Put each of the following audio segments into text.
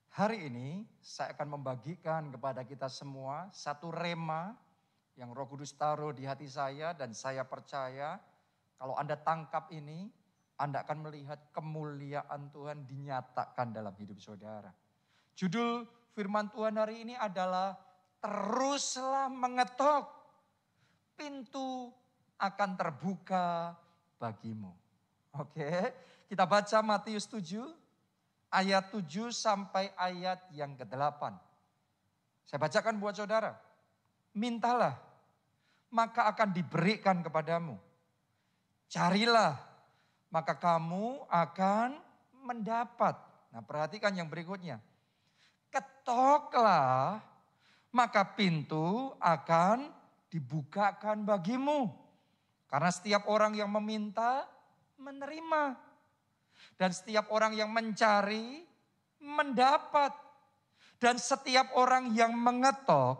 Hari ini saya akan membagikan kepada kita semua satu rema yang Roh Kudus taruh di hati saya dan saya percaya kalau Anda tangkap ini, Anda akan melihat kemuliaan Tuhan dinyatakan dalam hidup saudara. Judul firman Tuhan hari ini adalah teruslah mengetok, pintu akan terbuka bagimu. Oke, kita baca Matius 7. Ayat 7 sampai ayat yang ke-8. Saya bacakan buat saudara. Mintalah, maka akan diberikan kepadamu. Carilah, maka kamu akan mendapat. Nah, perhatikan yang berikutnya. Ketoklah, maka pintu akan dibukakan bagimu. Karena setiap orang yang meminta, menerima. Dan setiap orang yang mencari, mendapat. Dan setiap orang yang mengetok,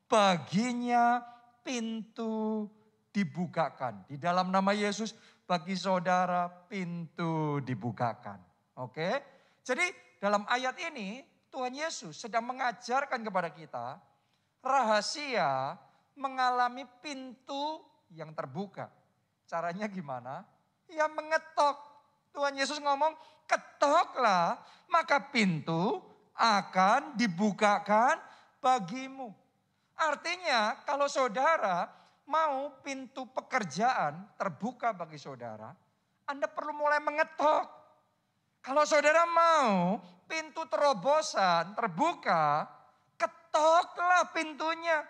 baginya pintu dibukakan. Di dalam nama Yesus, bagi saudara pintu dibukakan. Oke? Jadi dalam ayat ini, Tuhan Yesus sedang mengajarkan kepada kita, rahasia mengalami pintu yang terbuka. Caranya gimana? Ya mengetok. Tuhan Yesus ngomong, ketoklah, maka pintu akan dibukakan bagimu. Artinya kalau saudara mau pintu pekerjaan terbuka bagi saudara, Anda perlu mulai mengetok. Kalau saudara mau pintu terobosan terbuka, ketoklah pintunya.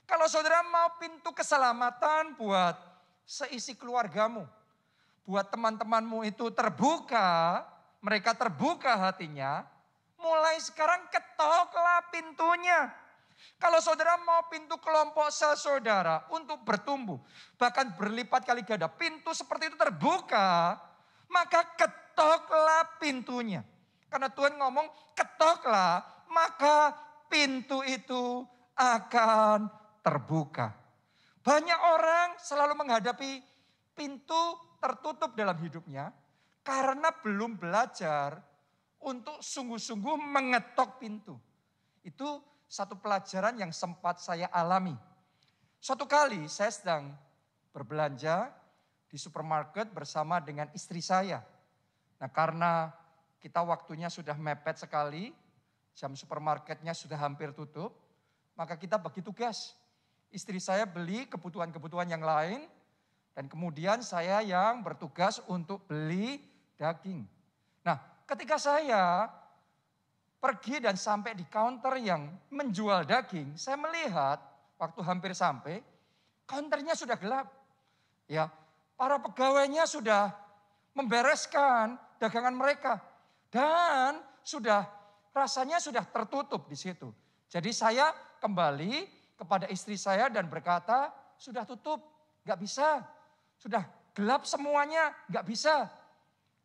Kalau saudara mau pintu keselamatan buat seisi keluargamu, buat teman-temanmu itu terbuka, mereka terbuka hatinya, mulai sekarang ketoklah pintunya. Kalau saudara mau pintu kelompok sel saudara untuk bertumbuh, bahkan berlipat kali ganda, pintu seperti itu terbuka, maka ketoklah pintunya. Karena Tuhan ngomong, ketoklah, maka pintu itu akan terbuka. Banyak orang selalu menghadapi pintu tertutup dalam hidupnya karena belum belajar untuk sungguh-sungguh mengetok pintu. Itu satu pelajaran yang sempat saya alami. Suatu kali saya sedang berbelanja di supermarket bersama dengan istri saya. Nah, karena kita waktunya sudah mepet sekali, jam supermarketnya sudah hampir tutup, maka kita bagi tugas. Istri saya beli kebutuhan-kebutuhan yang lain, dan kemudian saya yang bertugas untuk beli daging. Nah, ketika saya pergi dan sampai di counter yang menjual daging, saya melihat waktu hampir sampai, counternya sudah gelap. Ya, para pegawainya sudah membereskan dagangan mereka dan rasanya sudah tertutup di situ. Jadi saya kembali kepada istri saya dan berkata, sudah tutup, nggak bisa. Sudah gelap semuanya, nggak bisa.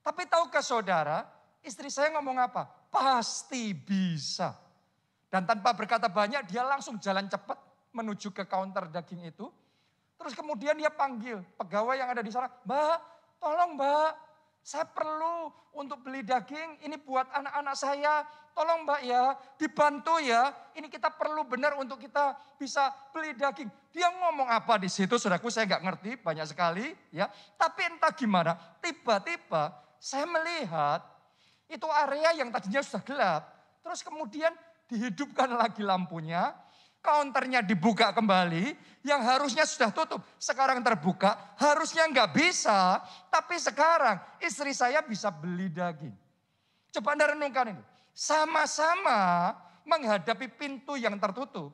Tapi tahukah saudara, istri saya ngomong apa? Pasti bisa. Dan tanpa berkata banyak, dia langsung jalan cepat menuju ke counter daging itu. Terus kemudian dia panggil pegawai yang ada di sana, Mbak, tolong Mbak, saya perlu untuk beli daging, ini buat anak-anak saya. Tolong Mbak ya, dibantu ya. Ini kita perlu benar untuk kita bisa beli daging. Dia ngomong apa di situ, saudaraku, saya nggak ngerti, banyak sekali ya. Tapi entah gimana, tiba-tiba saya melihat itu area yang tadinya sudah gelap. Terus kemudian dihidupkan lagi lampunya, counternya dibuka kembali, yang harusnya sudah tutup, sekarang terbuka, harusnya nggak bisa, tapi sekarang istri saya bisa beli daging. Coba Anda renungkan ini, sama-sama menghadapi pintu yang tertutup,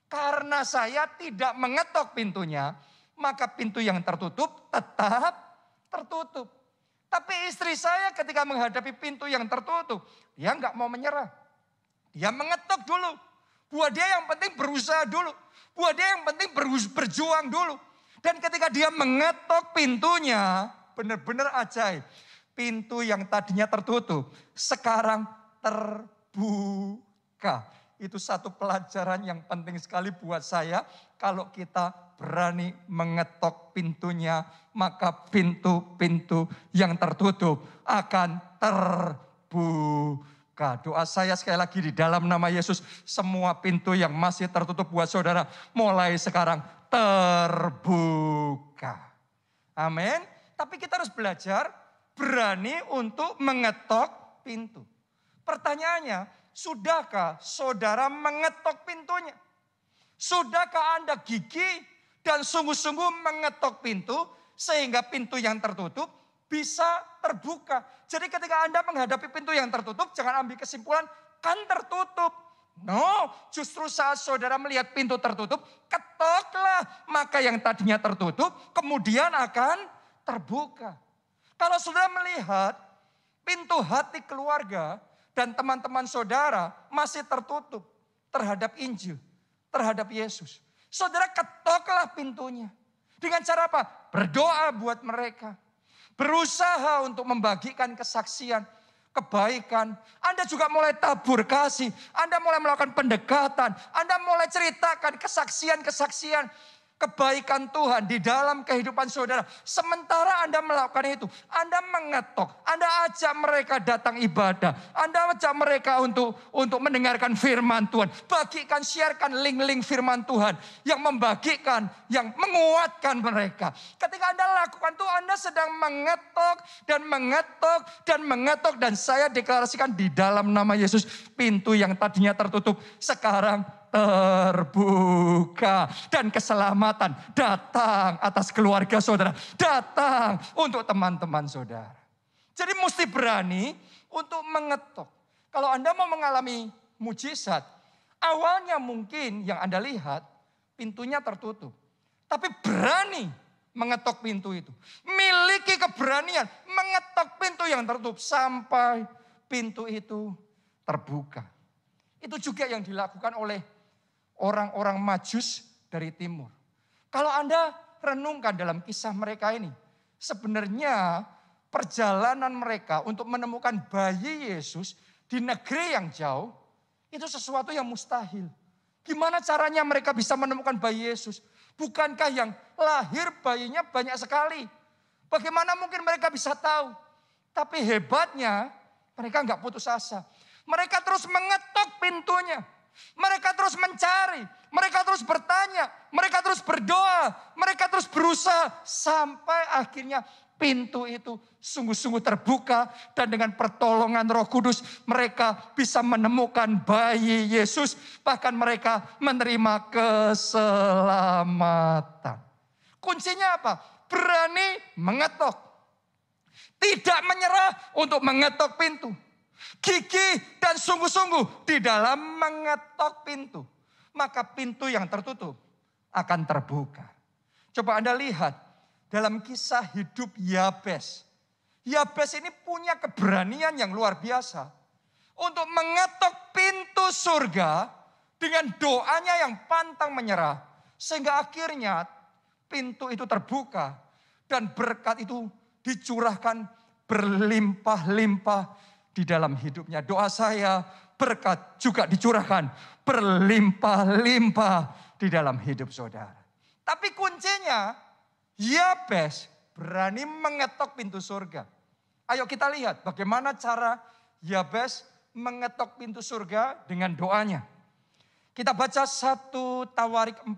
karena saya tidak mengetok pintunya, maka pintu yang tertutup tetap tertutup. Tapi istri saya ketika menghadapi pintu yang tertutup, dia nggak mau menyerah, dia mengetok dulu. Buat dia yang penting berusaha dulu. Buat dia yang penting berjuang dulu. Dan ketika dia mengetok pintunya, benar-benar ajaib. Pintu yang tadinya tertutup, sekarang terbuka. Itu satu pelajaran yang penting sekali buat saya. Kalau kita berani mengetok pintunya, maka pintu-pintu yang tertutup akan terbuka. terbuka. Doa saya sekali lagi di dalam nama Yesus, semua pintu yang masih tertutup buat saudara, mulai sekarang terbuka. Amin. Tapi kita harus belajar berani untuk mengetok pintu. Pertanyaannya, sudahkah saudara mengetok pintunya? Sudahkah Anda gigih dan sungguh-sungguh mengetok pintu sehingga pintu yang tertutup bisa terbuka? Jadi ketika Anda menghadapi pintu yang tertutup, jangan ambil kesimpulan kan tertutup. No, justru saat saudara melihat pintu tertutup, ketoklah. Maka yang tadinya tertutup kemudian akan terbuka. Kalau saudara melihat pintu hati keluarga dan teman-teman saudara masih tertutup terhadap Injil, terhadap Yesus, saudara ketoklah pintunya. Dengan cara apa? Berdoa buat mereka. Berusaha untuk membagikan kesaksian, kebaikan. Anda juga mulai tabur kasih. Anda mulai melakukan pendekatan. Anda mulai ceritakan kesaksian-kesaksian kebaikan Tuhan di dalam kehidupan saudara. Sementara Anda melakukan itu, Anda mengetok, Anda ajak mereka datang ibadah, Anda ajak mereka untuk mendengarkan firman Tuhan. Bagikan, sharekan link-link firman Tuhan yang membagikan, yang menguatkan mereka. Ketika Anda lakukan itu, Anda sedang mengetok dan mengetok dan mengetok. Dan saya deklarasikan di dalam nama Yesus, pintu yang tadinya tertutup sekarang terbuka. Dan keselamatan datang atas keluarga saudara. Datang untuk teman-teman saudara. Jadi mesti berani untuk mengetok. Kalau Anda mau mengalami mujizat, awalnya mungkin yang Anda lihat pintunya tertutup. Tapi berani mengetok pintu itu. Miliki keberanian mengetok pintu yang tertutup sampai pintu itu terbuka. Itu juga yang dilakukan oleh orang-orang Majus dari timur. Kalau Anda renungkan dalam kisah mereka ini, sebenarnya perjalanan mereka untuk menemukan bayi Yesus di negeri yang jauh, itu sesuatu yang mustahil. Gimana caranya mereka bisa menemukan bayi Yesus? Bukankah yang lahir bayinya banyak sekali? Bagaimana mungkin mereka bisa tahu? Tapi hebatnya mereka nggak putus asa. Mereka terus mengetok pintunya. Mereka terus mencari, mereka terus bertanya, mereka terus berdoa, mereka terus berusaha sampai akhirnya pintu itu sungguh-sungguh terbuka dan dengan pertolongan Roh Kudus mereka bisa menemukan bayi Yesus, bahkan mereka menerima keselamatan. Kuncinya apa? Berani mengetok. Tidak menyerah untuk mengetok pintu. Gigih dan sungguh-sungguh di dalam mengetok pintu. Maka pintu yang tertutup akan terbuka. Coba Anda lihat dalam kisah hidup Yabes. Yabes ini punya keberanian yang luar biasa. Untuk mengetok pintu surga dengan doanya yang pantang menyerah. Sehingga akhirnya pintu itu terbuka. Dan berkat itu dicurahkan berlimpah-limpah di dalam hidupnya. Doa saya berkat juga dicurahkan berlimpah-limpah di dalam hidup saudara. Tapi kuncinya Yabes berani mengetok pintu surga. Ayo kita lihat bagaimana cara Yabes mengetok pintu surga dengan doanya. Kita baca 1 Tawarik 4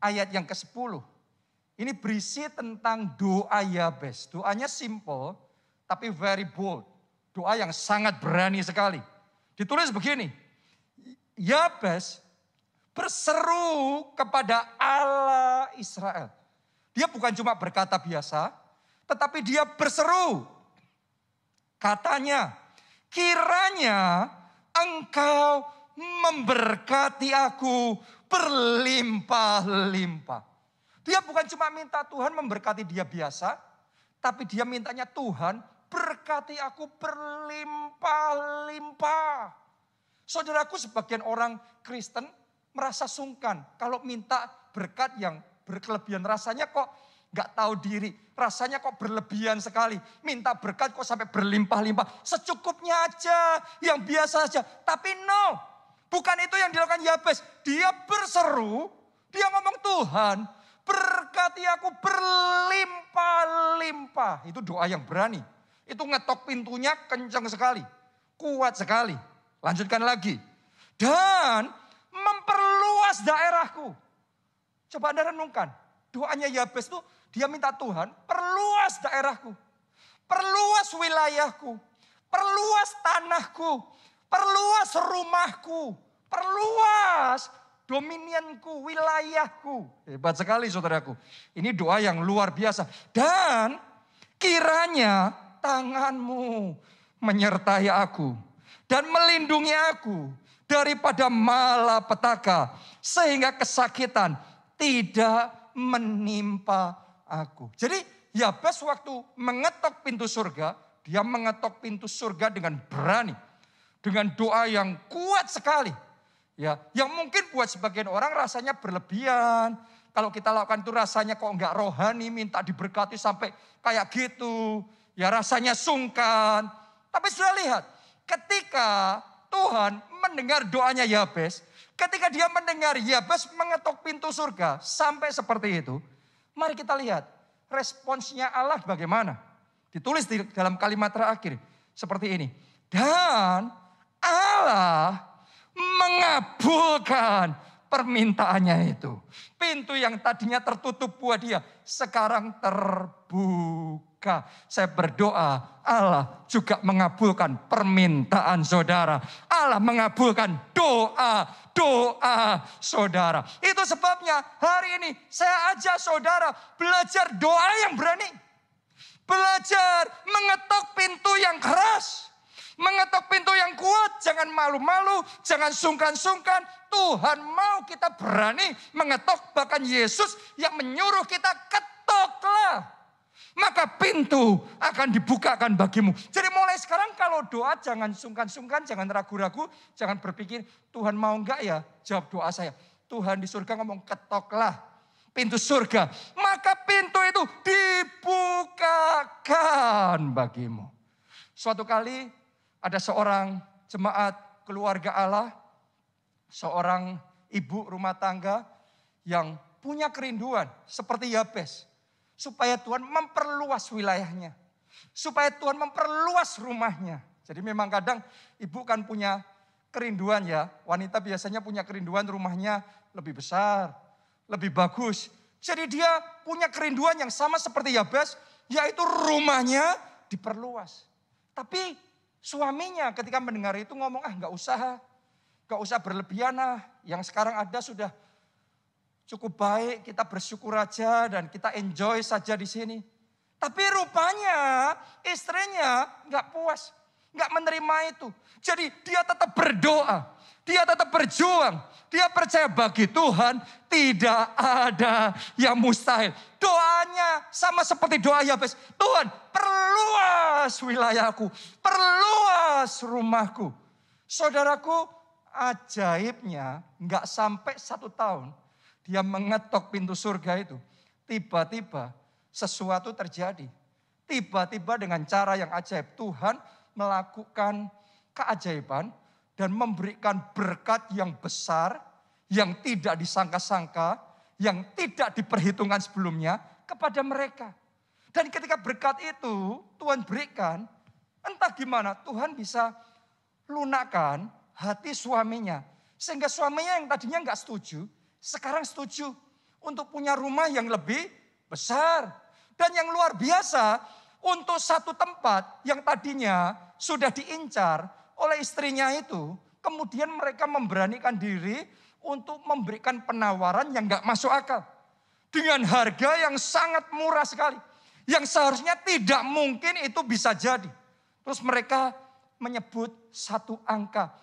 ayat yang ke-10. Ini berisi tentang doa Yabes. Doanya simple tapi very bold. Doa yang sangat berani sekali. Ditulis begini. Yabes berseru kepada Allah Israel. Dia bukan cuma berkata biasa, tetapi dia berseru. Katanya, kiranya engkau memberkati aku berlimpah-limpah. Dia bukan cuma minta Tuhan memberkati dia biasa, tapi dia mintanya Tuhan berkati aku berlimpah-limpah. Saudaraku, sebagian orang Kristen merasa sungkan kalau minta berkat yang berkelebihan. Rasanya kok gak tahu diri. Rasanya kok berlebihan sekali. Minta berkat kok sampai berlimpah-limpah. Secukupnya aja, yang biasa aja. Tapi no, bukan itu yang dilakukan Yabes. Dia berseru, dia ngomong Tuhan berkati aku berlimpah-limpah. Itu doa yang berani. Itu ngetok pintunya kencang sekali. kuat sekali. Lanjutkan lagi. Dan memperluas daerahku. Coba Anda renungkan. Doanya Yabes itu dia minta Tuhan perluas daerahku. Perluas wilayahku. Perluas tanahku. Perluas rumahku. Perluas dominianku, wilayahku. Hebat sekali saudaraku. Ini doa yang luar biasa. Dan kiranya tanganmu menyertai aku. Dan melindungi aku daripada malapetaka. Sehingga kesakitan tidak menimpa aku. Jadi Yabes waktu mengetok pintu surga. Dia mengetok pintu surga dengan berani. Dengan doa yang kuat sekali. Ya, yang mungkin buat sebagian orang rasanya berlebihan. Kalau kita lakukan itu rasanya kok enggak rohani, minta diberkati sampai kayak gitu. Ya rasanya sungkan. Tapi sudah lihat, ketika Tuhan mendengar doanya Yabes, ketika dia mendengar Yabes mengetok pintu surga sampai seperti itu, mari kita lihat responsnya Allah bagaimana. Ditulis di dalam kalimat terakhir seperti ini. Dan Allah mengabulkan permintaannya itu. Pintu yang tadinya tertutup buat dia sekarang terbuka. Saya berdoa Allah juga mengabulkan permintaan saudara. Allah mengabulkan doa saudara. Itu sebabnya hari ini saya ajak saudara belajar doa yang berani. Belajar mengetok pintu yang keras. Mengetok pintu yang kuat, jangan malu-malu, jangan sungkan-sungkan. Tuhan mau kita berani mengetok, bahkan Yesus yang menyuruh kita ketoklah. Maka pintu akan dibukakan bagimu. Jadi mulai sekarang kalau doa jangan sungkan-sungkan, jangan ragu-ragu, jangan berpikir Tuhan mau enggak ya jawab doa saya. Tuhan di surga ngomong ketoklah pintu surga. Maka pintu itu dibukakan bagimu. Suatu kali ada seorang jemaat keluarga Allah, seorang ibu rumah tangga yang punya kerinduan seperti Yabes. Supaya Tuhan memperluas wilayahnya. Supaya Tuhan memperluas rumahnya. Jadi memang kadang ibu kan punya kerinduan ya. Wanita biasanya punya kerinduan rumahnya lebih besar, lebih bagus. Jadi dia punya kerinduan yang sama seperti Yabes, yaitu rumahnya diperluas. Tapi suaminya ketika mendengar itu ngomong, gak usah berlebihan yang sekarang ada sudah cukup baik, kita bersyukur aja dan kita enjoy saja di sini. Tapi rupanya istrinya gak puas, gak menerima itu. Jadi dia tetap berdoa, dia tetap berjuang, dia percaya bagi Tuhan tidak ada yang mustahil. Doanya sama seperti doa Yabes. Tuhan perluas wilayahku, perluas rumahku. Saudaraku, ajaibnya gak sampai 1 tahun dia mengetok pintu surga itu. Tiba-tiba sesuatu terjadi. Tiba-tiba dengan cara yang ajaib Tuhan melakukan keajaiban dan memberikan berkat yang besar, yang tidak disangka-sangka, yang tidak diperhitungkan sebelumnya kepada mereka. Dan ketika berkat itu Tuhan berikan, entah gimana Tuhan bisa lunakkan hati suaminya. Sehingga suaminya yang tadinya enggak setuju, sekarang setuju untuk punya rumah yang lebih besar. Dan yang luar biasa, untuk satu tempat yang tadinya sudah diincar oleh istrinya itu, kemudian mereka memberanikan diri untuk memberikan penawaran yang gak masuk akal. Dengan harga yang sangat murah sekali. Yang seharusnya tidak mungkin itu bisa jadi. Terus mereka menyebut satu angka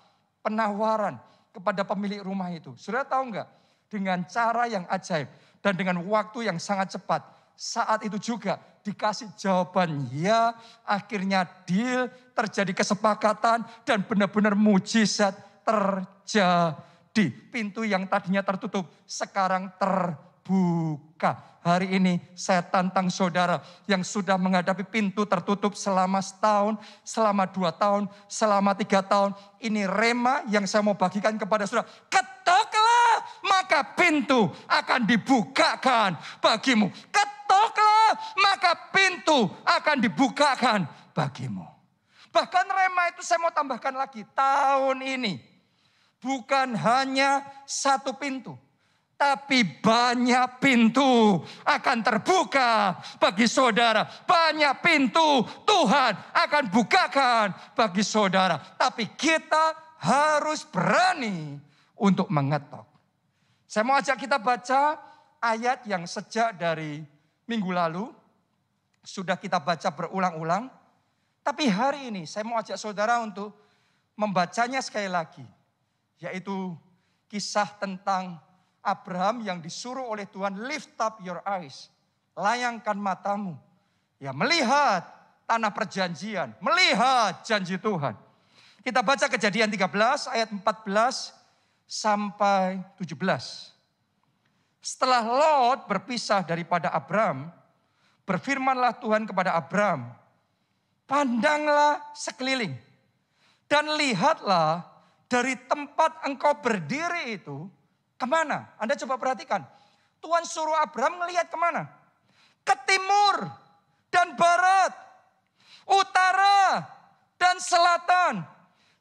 penawaran kepada pemilik rumah itu. Sudah tahu gak? Dengan cara yang ajaib dan dengan waktu yang sangat cepat. Saat itu juga dikasih jawaban ya, akhirnya deal, terjadi kesepakatan dan benar-benar mujizat terjadi. Pintu yang tadinya tertutup sekarang terbuka. Hari ini saya tantang saudara yang sudah menghadapi pintu tertutup selama 1 tahun, selama 2 tahun, selama 3 tahun. Ini rema yang saya mau bagikan kepada saudara. Ketoklah, maka pintu akan dibukakan bagimu. Ketoklah, maka pintu akan dibukakan bagimu. Bahkan rema itu saya mau tambahkan lagi. Tahun ini bukan hanya satu pintu. Tapi banyak pintu akan terbuka bagi saudara. Banyak pintu Tuhan akan bukakan bagi saudara. Tapi kita harus berani untuk mengetok. Saya mau ajak kita baca ayat yang sejak dari minggu lalu. Sudah kita baca berulang-ulang. Tapi hari ini saya mau ajak saudara untuk membacanya sekali lagi. Yaitu kisah tentang Abraham yang disuruh oleh Tuhan, lift up your eyes. Layangkan matamu. Ya, melihat tanah perjanjian. Melihat janji Tuhan. Kita baca Kejadian 13 ayat 14 sampai 17. Setelah Lot berpisah daripada Abraham, berfirmanlah Tuhan kepada Abraham, pandanglah sekeliling dan lihatlah dari tempat engkau berdiri itu kemana? Anda coba perhatikan. Tuhan suruh Abraham melihat kemana? Ke timur dan barat, utara dan selatan.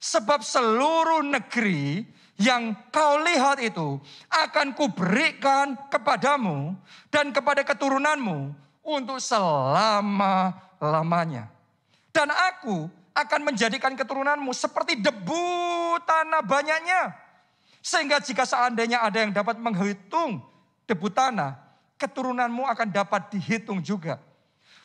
Sebab seluruh negeri yang kau lihat itu akan kuberikan kepadamu dan kepada keturunanmu untuk selama-lamanya. Dan aku akan menjadikan keturunanmu seperti debu tanah banyaknya. Sehingga jika seandainya ada yang dapat menghitung debu tanah, keturunanmu akan dapat dihitung juga.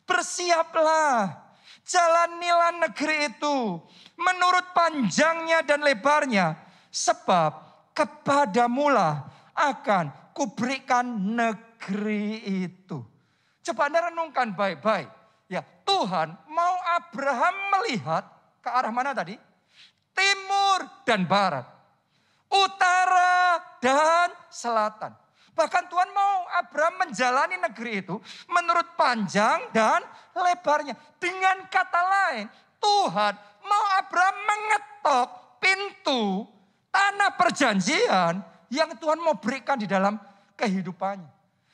Bersiaplah, jalanilah negeri itu menurut panjangnya dan lebarnya. Sebab kepadamulah akan kuberikan negeri itu. Coba Anda renungkan baik-baik. Ya, Tuhan mau Abraham melihat ke arah mana tadi? Timur dan barat. Utara dan selatan. Bahkan Tuhan mau Abraham menjalani negeri itu menurut panjang dan lebarnya. Dengan kata lain, Tuhan mau Abraham mengetok pintu tanah perjanjian yang Tuhan mau berikan di dalam kehidupannya.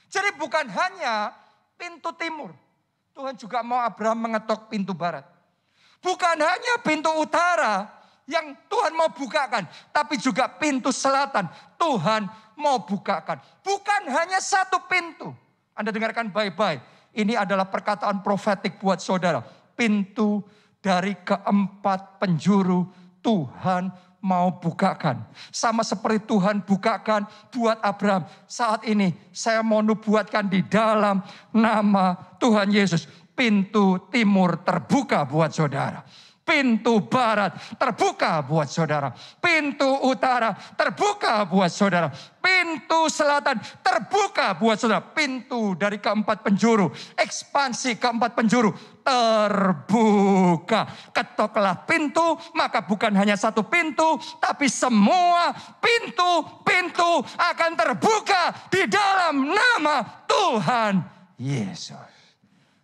Jadi bukan hanya pintu timur. Tuhan juga mau Abraham mengetok pintu barat. Bukan hanya pintu utara yang Tuhan mau bukakan, tapi juga pintu selatan Tuhan mau bukakan. Bukan hanya satu pintu. Anda dengarkan baik-baik. Ini adalah perkataan profetik buat saudara. Pintu dari keempat penjuru Tuhan mau bukakan. Sama seperti Tuhan bukakan buat Abraham. Saat ini saya mau nubuatkan di dalam nama Tuhan Yesus. Pintu timur terbuka buat saudara. Pintu barat terbuka buat saudara. Pintu utara terbuka buat saudara. Pintu selatan terbuka buat saudara. Pintu dari keempat penjuru, ekspansi keempat penjuru terbuka. Ketoklah pintu, maka bukan hanya satu pintu, tapi semua pintu-pintu akan terbuka di dalam nama Tuhan Yesus.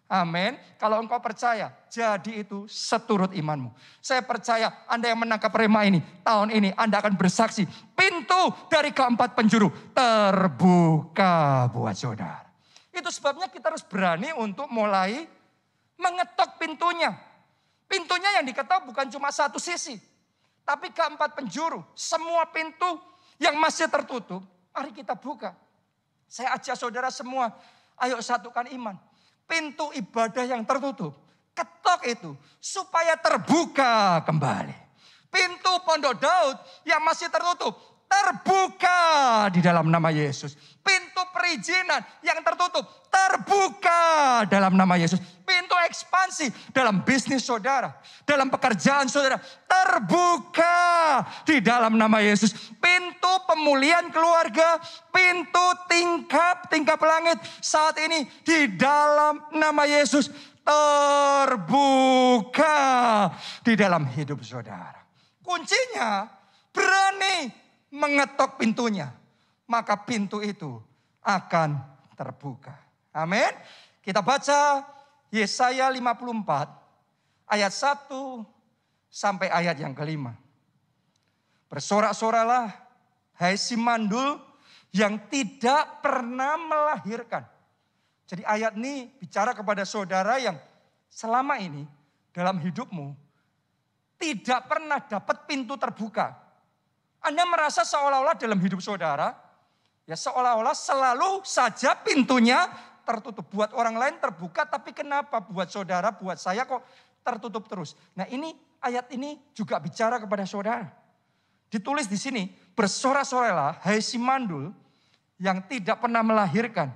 Amin. Kalau engkau percaya, jadi itu seturut imanmu. Saya percaya Anda yang menangkap rema ini, tahun ini Anda akan bersaksi. Pintu dari keempat penjuru terbuka buat saudara. Itu sebabnya kita harus berani untuk mulai mengetok pintunya. Pintunya yang diketok bukan cuma satu sisi. Tapi keempat penjuru, semua pintu yang masih tertutup, mari kita buka. Saya ajak saudara semua, ayo satukan iman. Pintu ibadah yang tertutup, ketok itu supaya terbuka kembali. Pintu Pondok Daud yang masih tertutup, terbuka di dalam nama Yesus. Pintu perizinan yang tertutup, terbuka dalam nama Yesus. Pintu ekspansi dalam bisnis saudara, dalam pekerjaan saudara, terbuka di dalam nama Yesus. Pintu pemulihan keluarga, pintu tingkap langit saat ini di dalam nama Yesus terbuka di dalam hidup saudara. Kuncinya berani mengetok pintunya, maka pintu itu akan terbuka. Amin. Kita baca Yesaya 54 ayat 1 sampai ayat yang kelima. Bersorak-soralah hai si mandul yang tidak pernah melahirkan. Jadi ayat ini bicara kepada saudara yang selama ini dalam hidupmu tidak pernah dapat pintu terbuka. Anda merasa seolah-olah dalam hidup saudara, ya seolah-olah selalu saja pintunya tertutup. Buat orang lain terbuka, tapi kenapa buat saudara, buat saya kok tertutup terus? Nah ini ayat ini juga bicara kepada saudara. Ditulis di sini, bersorak-sorailah hai si mandul yang tidak pernah melahirkan.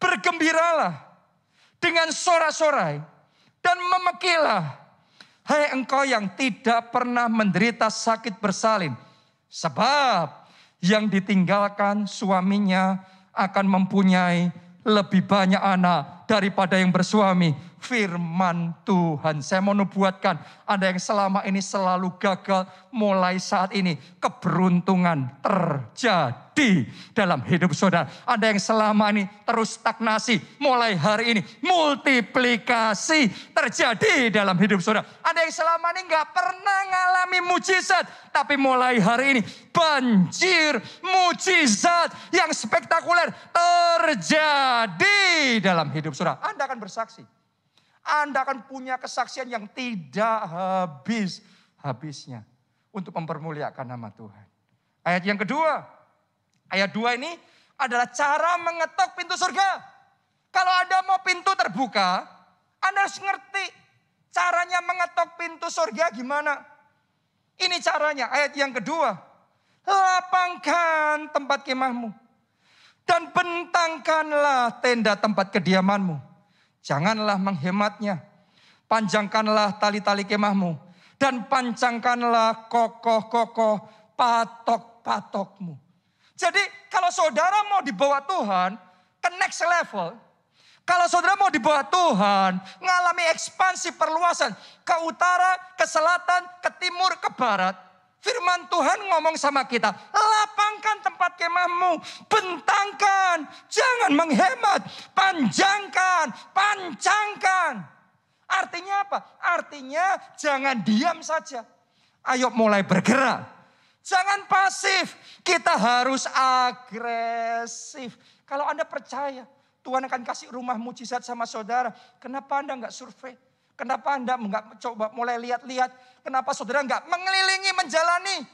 Bergembiralah dengan sorak-sorai dan memekilah. Hai engkau yang tidak pernah menderita sakit bersalin. Sebab yang ditinggalkan suaminya akan mempunyai lebih banyak anak daripada yang bersuami. Firman Tuhan. Saya mau nubuatkan, Anda yang selama ini selalu gagal, mulai saat ini keberuntungan terjadi dalam hidup saudara. Anda yang selama ini terus stagnasi, mulai hari ini multiplikasi terjadi dalam hidup saudara. Anda yang selama ini gak pernah ngalami mujizat, tapi mulai hari ini banjir mujizat yang spektakuler terjadi dalam hidup saudara. Anda akan bersaksi. Anda akan punya kesaksian yang tidak habis-habisnya untuk mempermuliakan nama Tuhan. Ayat yang kedua. Ayat 2 ini adalah cara mengetok pintu surga. Kalau Anda mau pintu terbuka, Anda harus ngerti caranya mengetok pintu surga gimana. Ini caranya, ayat yang kedua. Lapangkan tempat kemahmu dan bentangkanlah tenda tempat kediamanmu. Janganlah menghematnya. Panjangkanlah tali-tali kemahmu. Dan pancangkanlah kokoh-kokoh patok-patokmu. Jadi kalau saudara mau dibawa Tuhan ke next level. Kalau saudara mau dibawa Tuhan mengalami ekspansi perluasan. Ke utara, ke selatan, ke timur, ke barat. Firman Tuhan ngomong sama kita, lapangkan tempat kemahmu, bentangkan, jangan menghemat, panjangkan, pancangkan. Artinya apa? Artinya jangan diam saja. Ayo mulai bergerak. Jangan pasif, kita harus agresif. Kalau Anda percaya Tuhan akan kasih rumah mujizat sama saudara, kenapa Anda enggak survei? Kenapa Anda enggak coba mulai lihat-lihat? Kenapa saudara enggak mengelilingi, menjalani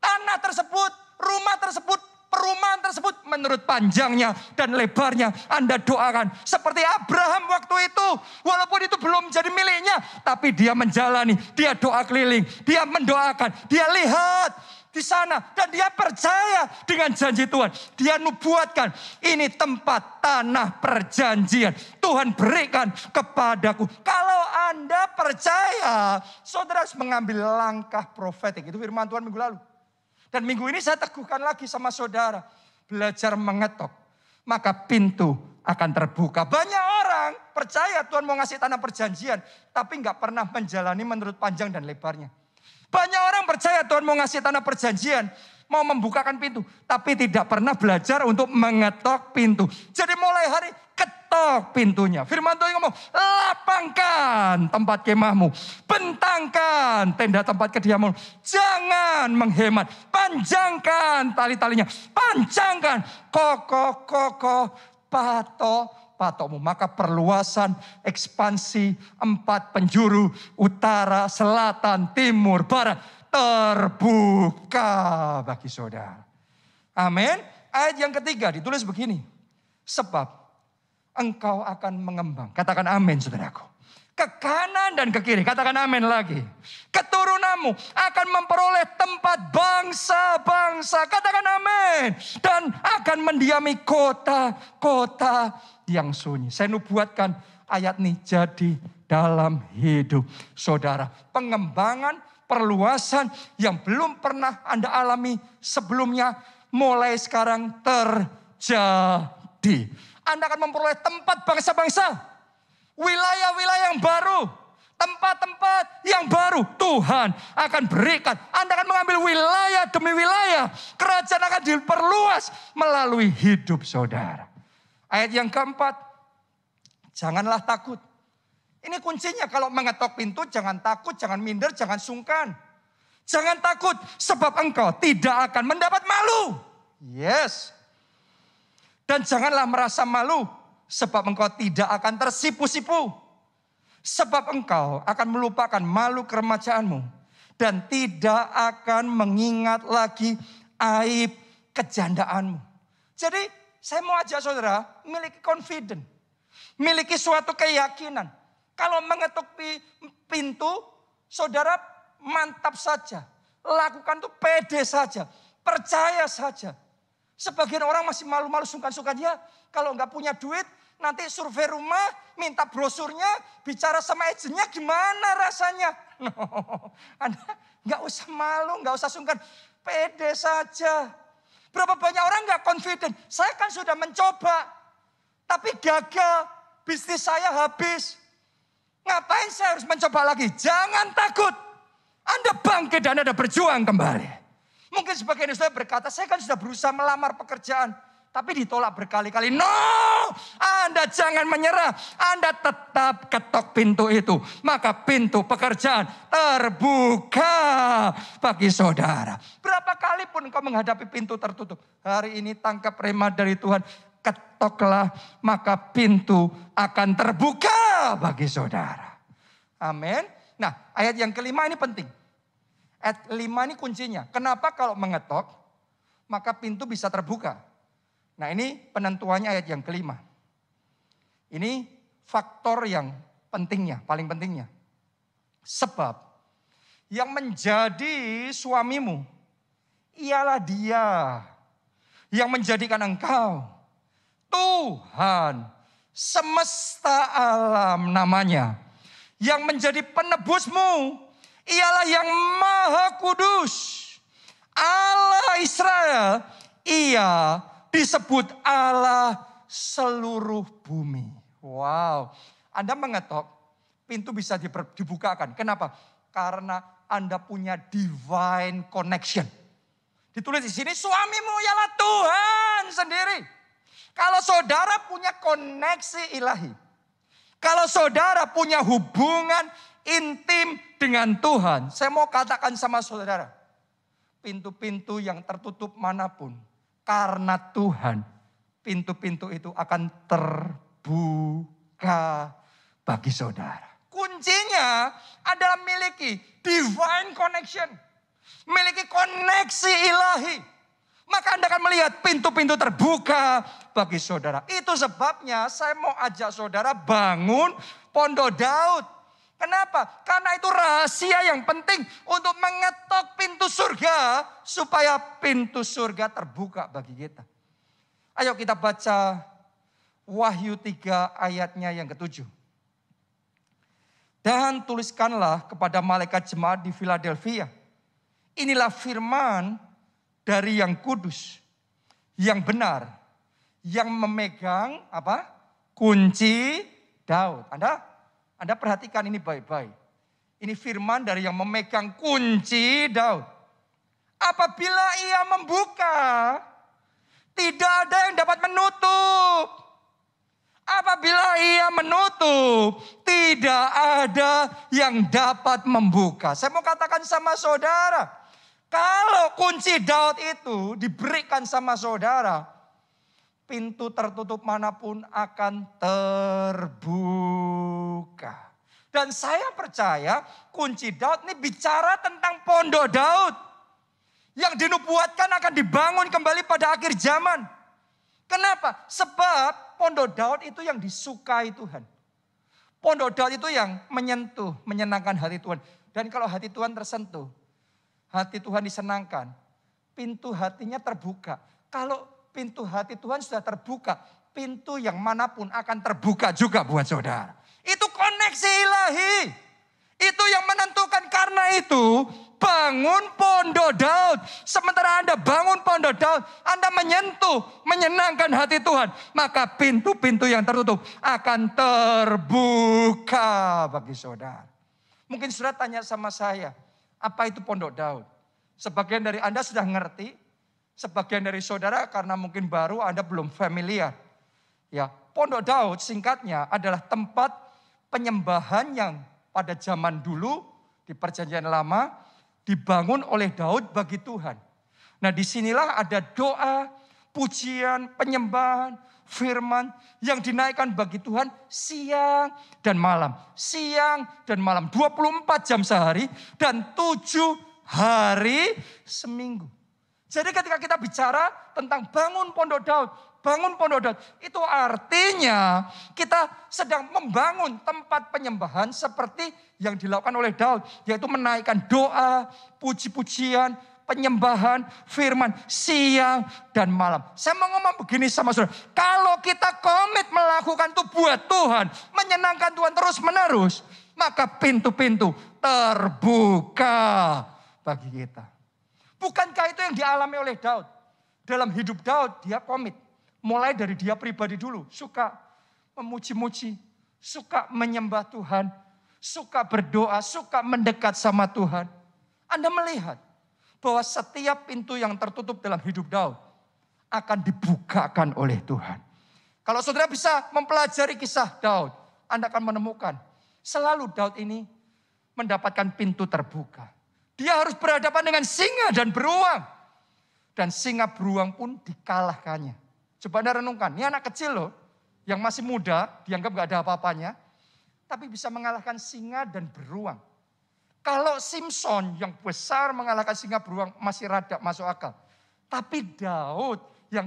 tanah tersebut, rumah tersebut, perumahan tersebut menurut panjangnya dan lebarnya Anda doakan. Seperti Abraham waktu itu, walaupun itu belum jadi miliknya, tapi dia menjalani, dia doa keliling, dia mendoakan, dia lihat di sana dan dia percaya dengan janji Tuhan. Dia nubuatkan, ini tempat tanah perjanjian. Tuhan berikan kepadaku. Kalau Anda percaya, saudara harus mengambil langkah profetik. Itu firman Tuhan minggu lalu. Dan minggu ini saya teguhkan lagi sama saudara. Belajar mengetok, maka pintu akan terbuka. Banyak orang percaya Tuhan mau ngasih tanah perjanjian, tapi nggak pernah menjalani menurut panjang dan lebarnya. Banyak orang percaya Tuhan mau ngasih tanah perjanjian, mau membukakan pintu, tapi tidak pernah belajar untuk mengetok pintu. Jadi mulai hari ketok pintunya. Firman Tuhan ngomong, lapangkan tempat kemahmu, bentangkan tenda tempat kediamanmu, jangan menghemat, panjangkan tali-talinya, pancangkan kokoh-kokoh patokmu. Maka perluasan, ekspansi 4 penjuru, utara, selatan, timur, barat, terbuka bagi saudara. Amin. Ayat yang ketiga ditulis begini. Sebab engkau akan mengembang. Katakan amin saudaraku. Ke kanan dan ke kiri. Katakan amin lagi. Keturunanmu akan memperoleh tempat bangsa-bangsa. Katakan amin. Dan akan mendiami kota-kota yang sunyi. Saya nubuatkan ayat ini jadi dalam hidup saudara. Pengembangan, perluasan yang belum pernah Anda alami sebelumnya. Mulai sekarang terjadi. Anda akan memperoleh tempat bangsa-bangsa. Wilayah-wilayah yang baru, tempat-tempat yang baru Tuhan akan berikan. Anda akan mengambil wilayah demi wilayah. Kerajaan akan diperluas melalui hidup saudara. Ayat yang keempat, janganlah takut. Ini kuncinya kalau mengetok pintu, jangan takut, jangan minder, jangan sungkan. Jangan takut sebab engkau tidak akan mendapat malu. Yes. Dan janganlah merasa malu. Sebab engkau tidak akan tersipu-sipu. Sebab engkau akan melupakan malu keremajaanmu. dan tidak akan mengingat lagi aib kejandaanmu. Jadi saya mau ajak saudara miliki confident, miliki suatu keyakinan. Kalau mengetuk pintu, saudara mantap saja. Lakukan itu pede saja, percaya saja. Sebagian orang masih malu-malu sungkan-sungkan. Ya kalau nggak punya duit, nanti survei rumah, minta brosurnya, bicara sama agennya gimana rasanya. No, Anda nggak usah malu, nggak usah sungkan. Pede saja. Berapa banyak orang nggak confident. Saya kan sudah mencoba, tapi gagal. Bisnis saya habis. Ngapain saya harus mencoba lagi? Jangan takut. Anda bangkit dan Anda berjuang kembali. Mungkin sebagian dari saudara berkata, saya kan sudah berusaha melamar pekerjaan. Tapi ditolak berkali-kali. No, Anda jangan menyerah. Anda tetap ketok pintu itu. Maka pintu pekerjaan terbuka bagi saudara. Berapa kali pun engkau menghadapi pintu tertutup. Hari ini tangkap rema dari Tuhan. Ketoklah, maka pintu akan terbuka bagi saudara. Amin. Nah, ayat yang kelima ini penting. Ayat 5 ini kuncinya. Kenapa kalau mengetok, maka pintu bisa terbuka. Nah ini penentuannya ayat yang kelima. Ini faktor yang pentingnya, paling pentingnya. Sebab yang menjadi suamimu, ialah Dia yang menjadikan engkau Tuhan semesta alam namanya. Yang menjadi penebusmu, ialah yang Maha Kudus. Allah Israel, Ia disebut Allah seluruh bumi. Wow. Anda mengetok, pintu bisa dibukakan. Kenapa? Karena Anda punya divine connection. Ditulis di sini, suamimu ialah Tuhan sendiri. Kalau saudara punya koneksi ilahi. Kalau saudara punya hubungan intim dengan Tuhan. Saya mau katakan sama saudara. Pintu-pintu yang tertutup manapun. Karena Tuhan, pintu-pintu itu akan terbuka bagi saudara. Kuncinya adalah miliki divine connection. Miliki koneksi ilahi. Maka Anda akan melihat pintu-pintu terbuka bagi saudara. Itu sebabnya saya mau ajak saudara bangun Pondok Daud. Kenapa? Karena itu rahasia yang penting untuk mengetok pintu surga. Supaya pintu surga terbuka bagi kita. Ayo kita baca Wahyu 3 ayatnya yang ke-7. Dan tuliskanlah kepada malaikat jemaat di Philadelphia. Inilah firman dari yang kudus, yang benar, yang memegang apa? Kunci Daud. Anda perhatikan ini baik-baik. Ini firman dari yang memegang kunci Daud. Apabila ia membuka, tidak ada yang dapat menutup. Apabila ia menutup, tidak ada yang dapat membuka. Saya mau katakan sama saudara. Kalau kunci Daud itu diberikan sama saudara, pintu tertutup manapun akan terbuka. Dan saya percaya kunci Daud ini bicara tentang Pondok Daud. Yang dinubuatkan akan dibangun kembali pada akhir zaman. Kenapa? Sebab Pondok Daud itu yang disukai Tuhan. Pondok Daud itu yang menyentuh, menyenangkan hati Tuhan. Dan kalau hati Tuhan tersentuh, hati Tuhan disenangkan, pintu hatinya terbuka. Kalau pintu hati Tuhan sudah terbuka, pintu yang manapun akan terbuka juga buat saudara. Itu koneksi ilahi. Itu yang menentukan. Karena itu bangun Pondok Daud. Sementara Anda bangun Pondok Daud, Anda menyentuh, menyenangkan hati Tuhan. Maka pintu-pintu yang tertutup akan terbuka bagi saudara. Mungkin saudara tanya sama saya, apa itu Pondok Daud? Sebagian dari Anda sudah ngerti, sebagian dari saudara karena mungkin baru Anda belum familiar. Ya, Pondok Daud singkatnya adalah tempat penyembahan yang pada zaman dulu di Perjanjian Lama dibangun oleh Daud bagi Tuhan. Nah, disinilah ada doa, pujian, penyembahan, firman yang dinaikkan bagi Tuhan siang dan malam. Siang dan malam, 24 jam sehari dan 7 hari seminggu. Jadi ketika kita bicara tentang bangun pondok Daud, itu artinya kita sedang membangun tempat penyembahan seperti yang dilakukan oleh Daud. Yaitu menaikkan doa, puji-pujian, penyembahan, firman siang dan malam. Saya mau ngomong begini sama saudara. Kalau kita komit melakukan itu buat Tuhan, menyenangkan Tuhan terus menerus, maka pintu-pintu terbuka bagi kita. Bukankah itu yang dialami oleh Daud? Dalam hidup Daud dia komit. Mulai dari dia pribadi dulu. Suka memuji-muji. Suka menyembah Tuhan. Suka berdoa. Suka mendekat sama Tuhan. Anda melihat bahwa setiap pintu yang tertutup dalam hidup Daud akan dibukakan oleh Tuhan. Kalau saudara bisa mempelajari kisah Daud, Anda akan menemukan selalu Daud ini mendapatkan pintu terbuka. Dia harus berhadapan dengan singa dan beruang. Dan singa beruang pun dikalahkannya. Coba Anda renungkan, ini anak kecil loh, yang masih muda, dianggap gak ada apa-apanya, tapi bisa mengalahkan singa dan beruang. Kalau Simpson yang besar mengalahkan singa beruang masih rada masuk akal. Tapi Daud yang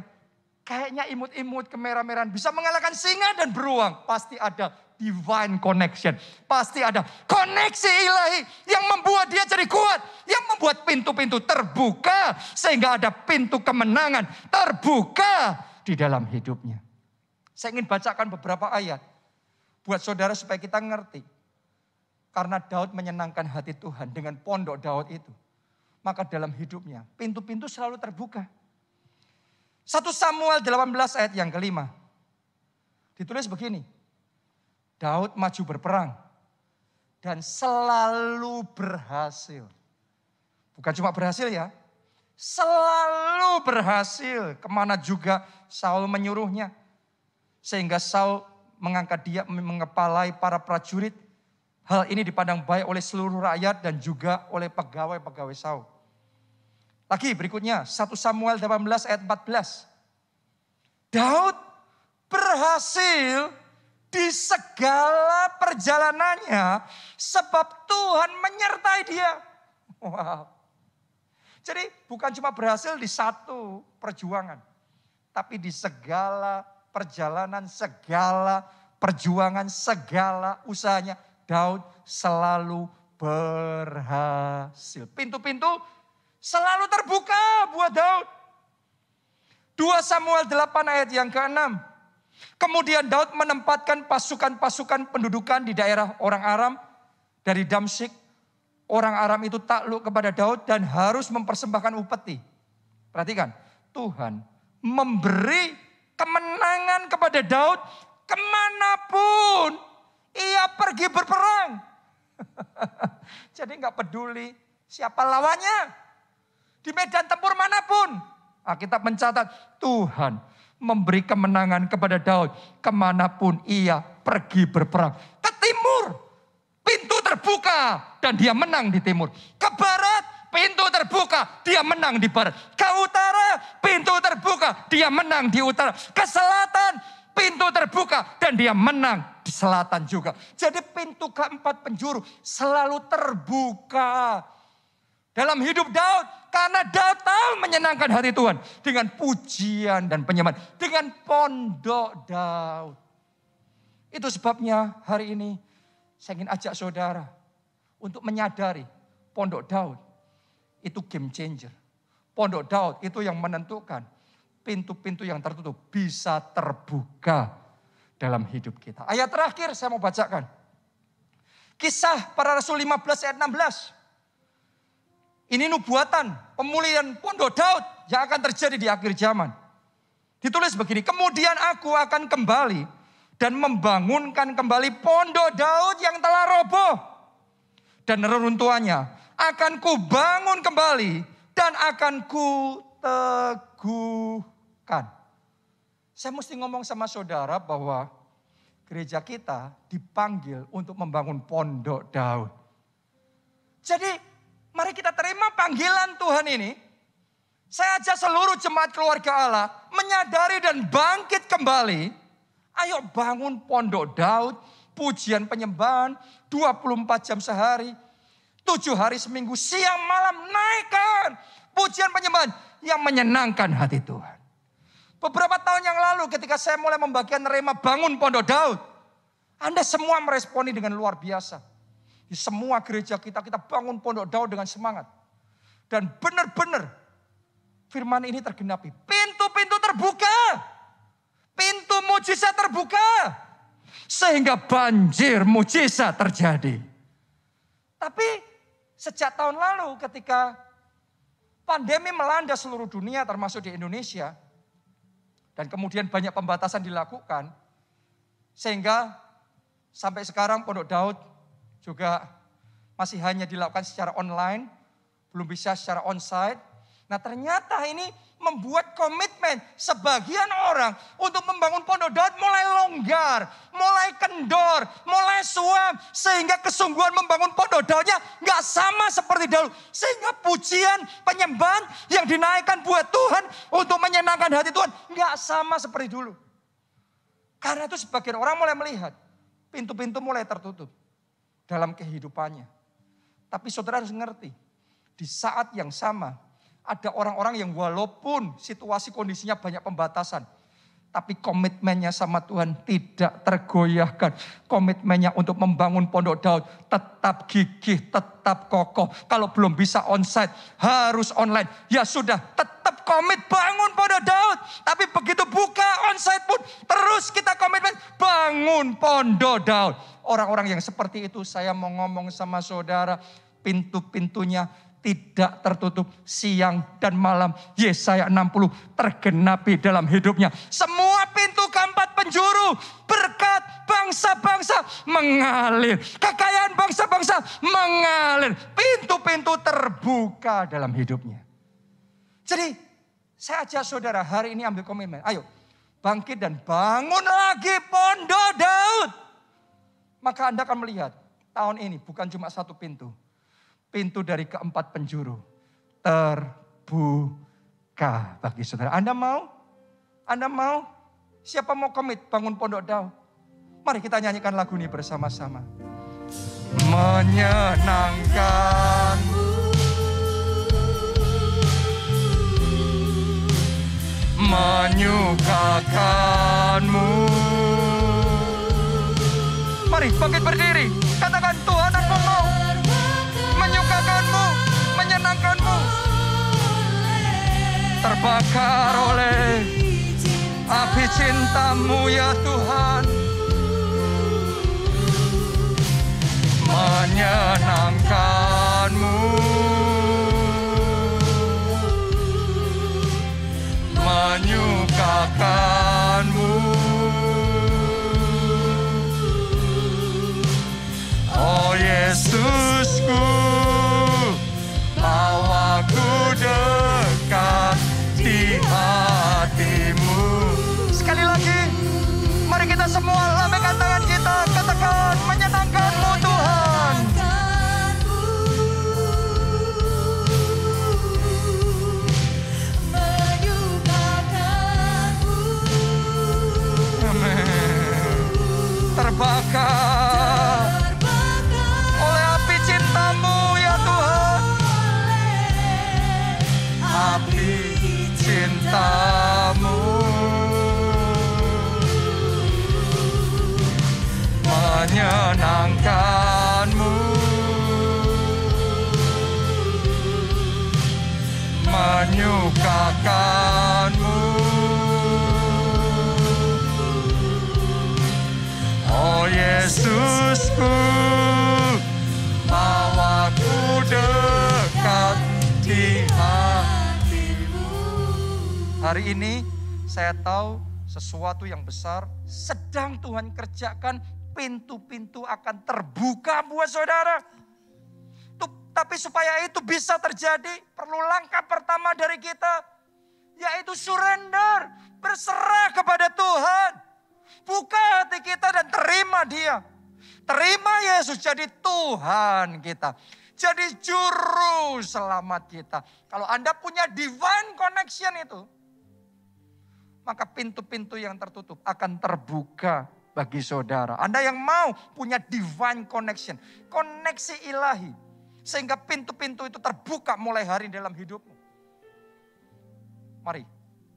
kayaknya imut-imut kemerah-merahan bisa mengalahkan singa dan beruang. Pasti ada divine connection. Pasti ada koneksi ilahi yang membuat dia jadi kuat. Yang membuat pintu-pintu terbuka sehingga ada pintu kemenangan terbuka di dalam hidupnya. Saya ingin bacakan beberapa ayat buat saudara supaya kita ngerti. Karena Daud menyenangkan hati Tuhan dengan pondok Daud itu. Maka dalam hidupnya pintu-pintu selalu terbuka. 1 Samuel 18 ayat yang kelima. Ditulis begini. Daud maju berperang. Dan selalu berhasil. Bukan cuma berhasil ya. Selalu berhasil. Kemana juga Saul menyuruhnya. Sehingga Saul mengangkat dia mengepalai para prajurit. Hal ini dipandang baik oleh seluruh rakyat dan juga oleh pegawai-pegawai Saul. Lagi berikutnya 1 Samuel 18 ayat 14. Daud berhasil di segala perjalanannya sebab Tuhan menyertai dia. Wow. Jadi bukan cuma berhasil di satu perjuangan. Tapi di segala perjalanan, segala perjuangan, segala usahanya. Daud selalu berhasil. Pintu-pintu selalu terbuka buat Daud. 2 Samuel 8 ayat yang ke-6. Kemudian Daud menempatkan pasukan-pasukan pendudukan di daerah orang Aram dari Damsyik. Orang Aram itu takluk kepada Daud dan harus mempersembahkan upeti. Perhatikan, Tuhan memberi kemenangan kepada Daud kemanapun ia pergi berperang. Jadi gak peduli siapa lawannya. Di medan tempur manapun. Alkitab mencatat Tuhan memberi kemenangan kepada Daud kemanapun ia pergi berperang. Ke timur, pintu terbuka dan dia menang di timur. Ke barat, pintu terbuka, dia menang di barat. Ke utara, pintu terbuka, dia menang di utara. Ke selatan, pintu terbuka dan dia menang di selatan juga. Jadi pintu keempat penjuru selalu terbuka dalam hidup Daud. Karena Daud tahu menyenangkan hati Tuhan dengan pujian dan penyembahan. Dengan pondok Daud. Itu sebabnya hari ini saya ingin ajak saudara untuk menyadari pondok Daud itu game changer. Pondok Daud itu yang menentukan pintu-pintu yang tertutup bisa terbuka dalam hidup kita. Ayat terakhir saya mau bacakan. Kisah para Rasul 15 ayat 16. Ini nubuatan pemulihan pondok Daud yang akan terjadi di akhir zaman. Ditulis begini, kemudian aku akan kembali dan membangunkan kembali pondok Daud yang telah roboh. Dan reruntuhannya akan kubangun kembali dan akan kuteguhkan. Saya mesti ngomong sama saudara bahwa gereja kita dipanggil untuk membangun pondok Daud. Jadi mari kita terima panggilan Tuhan ini. Saya ajak seluruh jemaat keluarga Allah menyadari dan bangkit kembali. Ayo bangun Pondok Daud, pujian penyembahan 24 jam sehari, 7 hari seminggu, siang malam naikkan pujian penyembahan yang menyenangkan hati Tuhan. Beberapa tahun yang lalu ketika saya mulai membagikan rema bangun Pondok Daud, Anda semua meresponi dengan luar biasa. Di semua gereja kita bangun Pondok Daud dengan semangat. Dan benar-benar firman ini tergenapi. Pintu-pintu terbuka. Pintu mujizat terbuka. Sehingga banjir mujizat terjadi. Tapi sejak tahun lalu ketika pandemi melanda seluruh dunia termasuk di Indonesia. Dan kemudian banyak pembatasan dilakukan. Sehingga sampai sekarang Pondok Daud juga masih hanya dilakukan secara online. Belum bisa secara onsite. Nah ternyata ini membuat komitmen sebagian orang untuk membangun Pondok Daud mulai longgar, mulai kendor, mulai suam. Sehingga kesungguhan membangun Pondok Daudnya gak sama seperti dahulu. Sehingga pujian, penyembahan yang dinaikkan buat Tuhan untuk menyenangkan hati Tuhan gak sama seperti dulu. Karena itu sebagian orang mulai melihat pintu-pintu mulai tertutup dalam kehidupannya. Tapi saudara harus ngerti, di saat yang sama ada orang-orang yang walaupun situasi kondisinya banyak pembatasan, tapi komitmennya sama Tuhan tidak tergoyahkan. Komitmennya untuk membangun Pondok Daud tetap gigih, tetap kokoh. Kalau belum bisa onsite, harus online. Ya sudah, tetap komit bangun Pondok Daud. Tapi begitu buka onsite pun terus kita komitmen bangun Pondok Daud. Orang-orang yang seperti itu saya mau ngomong sama saudara, pintu-pintunya tidak tertutup siang dan malam. Yesaya 60 tergenapi dalam hidupnya. Semua pintu keempat penjuru, berkat bangsa-bangsa mengalir. Kekayaan bangsa-bangsa mengalir. Pintu-pintu terbuka dalam hidupnya. Jadi saya ajak saudara hari ini ambil komitmen. Ayo bangkit dan bangun lagi Pondok Daud. Maka Anda akan melihat tahun ini bukan cuma satu pintu. Pintu dari keempat penjuru terbuka bagi saudara. Anda mau? Anda mau? Siapa mau komit bangun Pondok Daud? Mari kita nyanyikan lagu ini bersama-sama. Menyenangkanmu, menyukakanmu. Mari bangkit berdiri. Katakan Tuhan aku mau menyukakanmu, menyenangkanmu. Terbakar oleh api cintamu ya Tuhan. Menyenangkanmu, menyukakanmu. Oh Yesusku, mau aku dekat di hatimu. Sekali lagi, mari kita semua lambaikan tangan kita, katakan menyenangkanmu Tuhan. Amin. Terbakar oleh api cintamu ya Tuhan. Api cintamu menyenangkanmu, menyukakanmu. Oh Yesusku, mau aku dekat di hatimu. Hari ini saya tahu sesuatu yang besar sedang Tuhan kerjakan. Pintu-pintu akan terbuka buat saudara. Tapi supaya itu bisa terjadi, perlu langkah pertama dari kita, yaitu surrender, berserah kepada Tuhan. Buka hati kita dan terima Dia. Terima Yesus jadi Tuhan kita. jadi juru selamat kita. Kalau Anda punya divine connection itu, maka pintu-pintu yang tertutup akan terbuka bagi saudara. Anda yang mau punya divine connection, koneksi ilahi, sehingga pintu-pintu itu terbuka mulai hari dalam hidupmu. Mari,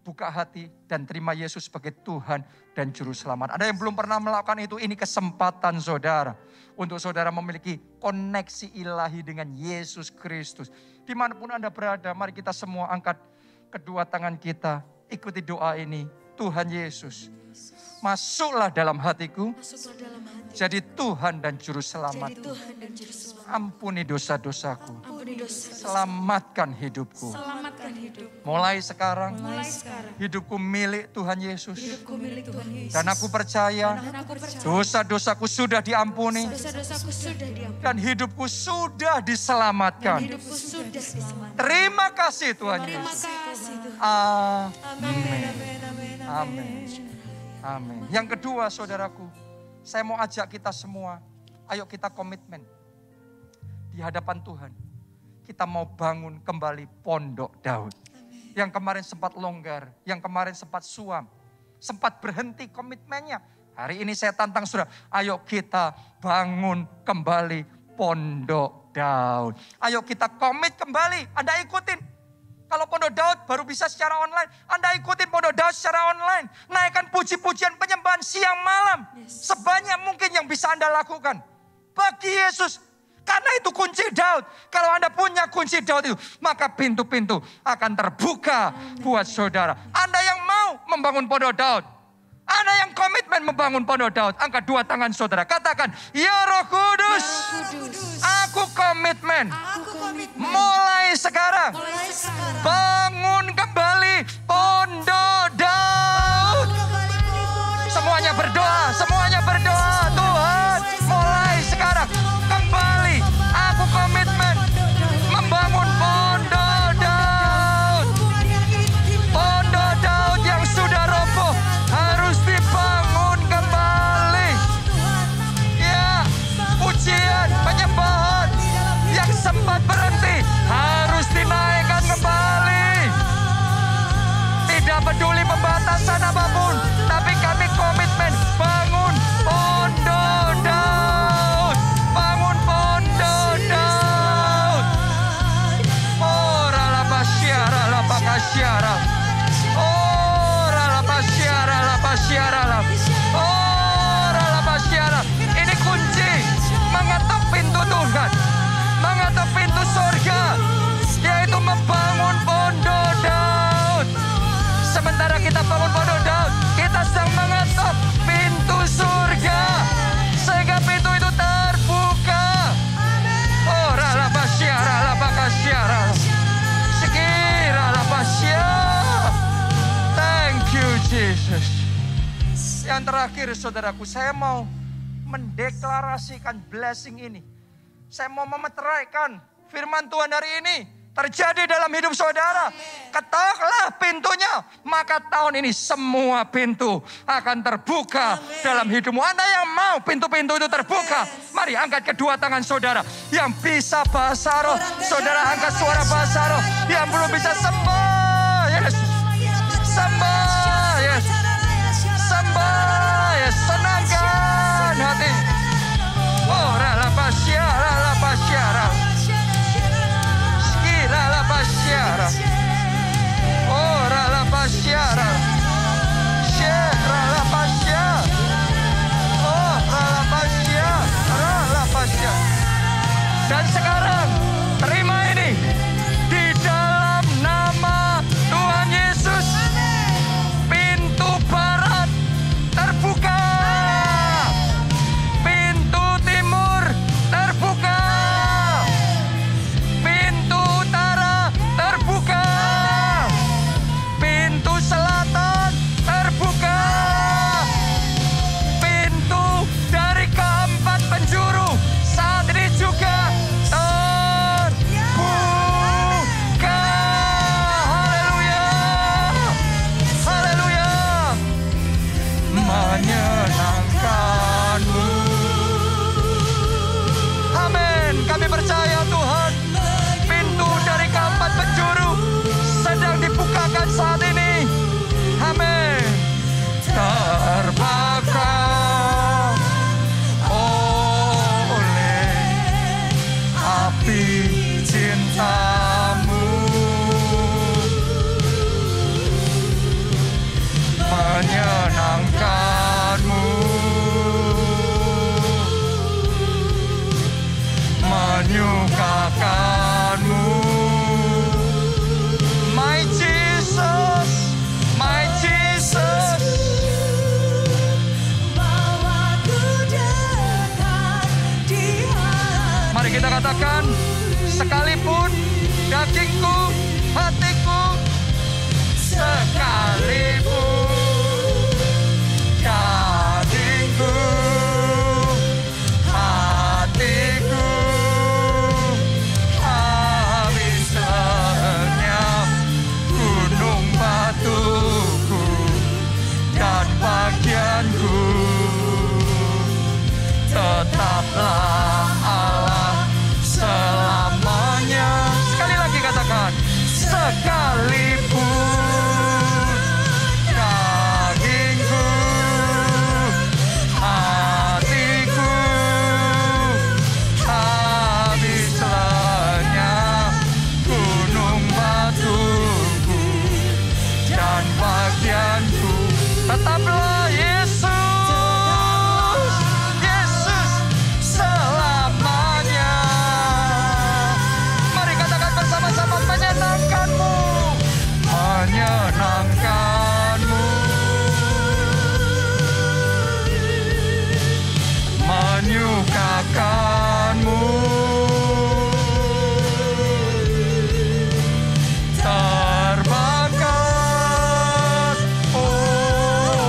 buka hati dan terima Yesus sebagai Tuhan dan Juru Selamat. Ada yang belum pernah melakukan itu, ini kesempatan saudara. Untuk saudara memiliki koneksi ilahi dengan Yesus Kristus. Dimanapun Anda berada, mari kita semua angkat kedua tangan kita. Ikuti doa ini. Tuhan Yesus, masuklah dalam hatiku. Jadi Tuhan dan Juru Selamatku. Ampuni dosa-dosaku. Selamatkan hidupku. Mulai sekarang, hidupku milik Tuhan Yesus. Dan aku percaya, dosa-dosaku sudah diampuni. Dan hidupku sudah diselamatkan. Terima kasih Tuhan Yesus. Amin. Amin. Amin. Yang kedua saudaraku, saya mau ajak kita semua, ayo kita komitmen di hadapan Tuhan. Kita mau bangun kembali Pondok Daud. Yang kemarin sempat longgar, yang kemarin sempat suam, sempat berhenti komitmennya. Hari ini saya tantang saudara, ayo kita bangun kembali Pondok Daud. Ayo kita komit kembali, Anda ikutin. Kalau Pondok Daud baru bisa secara online, Anda ikutin Pondok Daud secara online. Naikkan puji-pujian penyembahan siang malam. Sebanyak mungkin yang bisa Anda lakukan. Bagi Yesus. Karena itu kunci Daud. Kalau Anda punya kunci Daud itu, maka pintu-pintu akan terbuka buat saudara. Anda yang mau membangun Pondok Daud, Anda yang komitmen membangun Pondok Daud, angkat dua tangan saudara. Katakan, ya Roh Kudus, aku komitmen. Mulai sekarang, bangun kembali Pondok Daud. Semuanya berdoa, semuanya berdoa. Tuhan, mulai sekarang kembali aku komitmen membangun Pondok Daud. Pondok Daud yang sudah roboh harus dibangun kembali. Ya, pujian, penyembahan yang sempat berhenti harus dinaikkan kembali. Tidak peduli pembatasan apapun, tapi kami komitmen bangun Pondok Daud. Bangun Pondok Daud. Ora la pasyara la pakasyara. Ora la pasyara la pasyara la. Ora la pasyara. Ini kunci mengetuk pintu Tuhan. Mengetuk pintu surga, yaitu membangun Pondok Daud. Sementara kita bangun Pondok Daud, kita sedang mengetuk pintu surga, sehingga pintu itu terbuka. Oh, rala pasyara, la pakasyara, sekira la pasyara. Thank you Jesus. Yang terakhir saudaraku, saya mau mendeklarasikan blessing ini. Saya mau memeteraikan firman Tuhan hari ini terjadi dalam hidup saudara. Ketuklah pintunya, maka tahun ini semua pintu akan terbuka dalam hidupmu. Anda yang mau pintu-pintu itu terbuka, mari angkat kedua tangan saudara. Yang bisa bahasa roh, saudara angkat suara bahasa roh. Yang belum bisa sembah, yes. Sembah, yes. Sembah, yes. Senangkan hati. Oh, rala pasyara, la pasyara. Skira la pasyara. Oh, rala pasyara. Syekra la pasyara. Oh, rala pasyara, la pasyara. Dan sekarang terima ini di dalam nama sekalipun dagingku, hatiku habis lenyap, gunung batuku dan bagianku, tetaplah Yesus, Yesus selamanya. Mari katakan bersama-sama, menyenangkanmu, menyenangkanmu, menyukakanmu, terbakar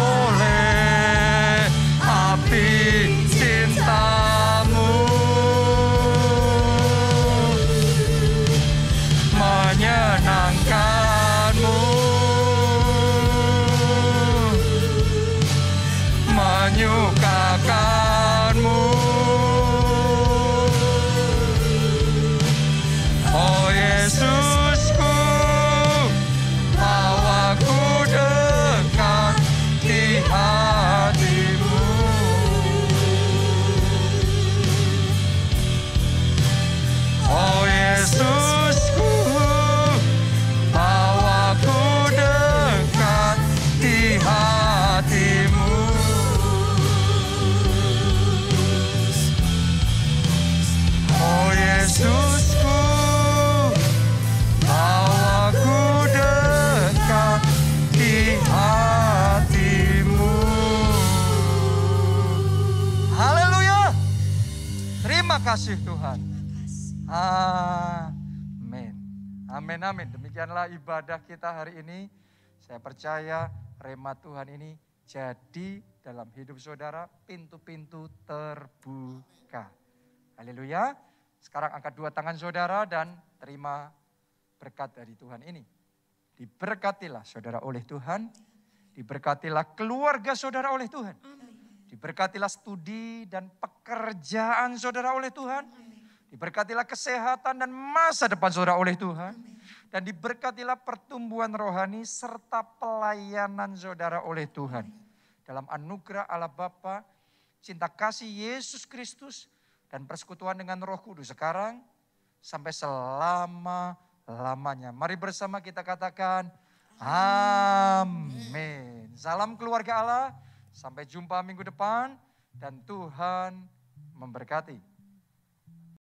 oleh api cintamu, menyenangkanmu, menyukakanmu. Oh Yesusku, bawaku dekat di hatimu. Oh Yesusku, bawaku dekat di hatimu. Oh Yesusku, bawaku dekat di hatimu. Haleluya. Terima kasih Tuhan. Amin. Amin, amin. Demikianlah ibadah kita hari ini. Saya percaya rema Tuhan ini jadi dalam hidup saudara, pintu-pintu terbuka. Haleluya. Sekarang angkat dua tangan saudara dan terima berkat dari Tuhan ini. Diberkatilah saudara oleh Tuhan. Diberkatilah keluarga saudara oleh Tuhan. Diberkatilah studi dan pekerjaan saudara oleh Tuhan. Diberkatilah kesehatan dan masa depan saudara oleh Tuhan. Dan diberkatilah pertumbuhan rohani serta pelayanan saudara oleh Tuhan. Dalam anugerah Allah Bapa, cinta kasih Yesus Kristus, dan persekutuan dengan Roh Kudus sekarang sampai selama-lamanya. Mari bersama kita katakan amin. Salam keluarga Allah, sampai jumpa minggu depan dan Tuhan memberkati.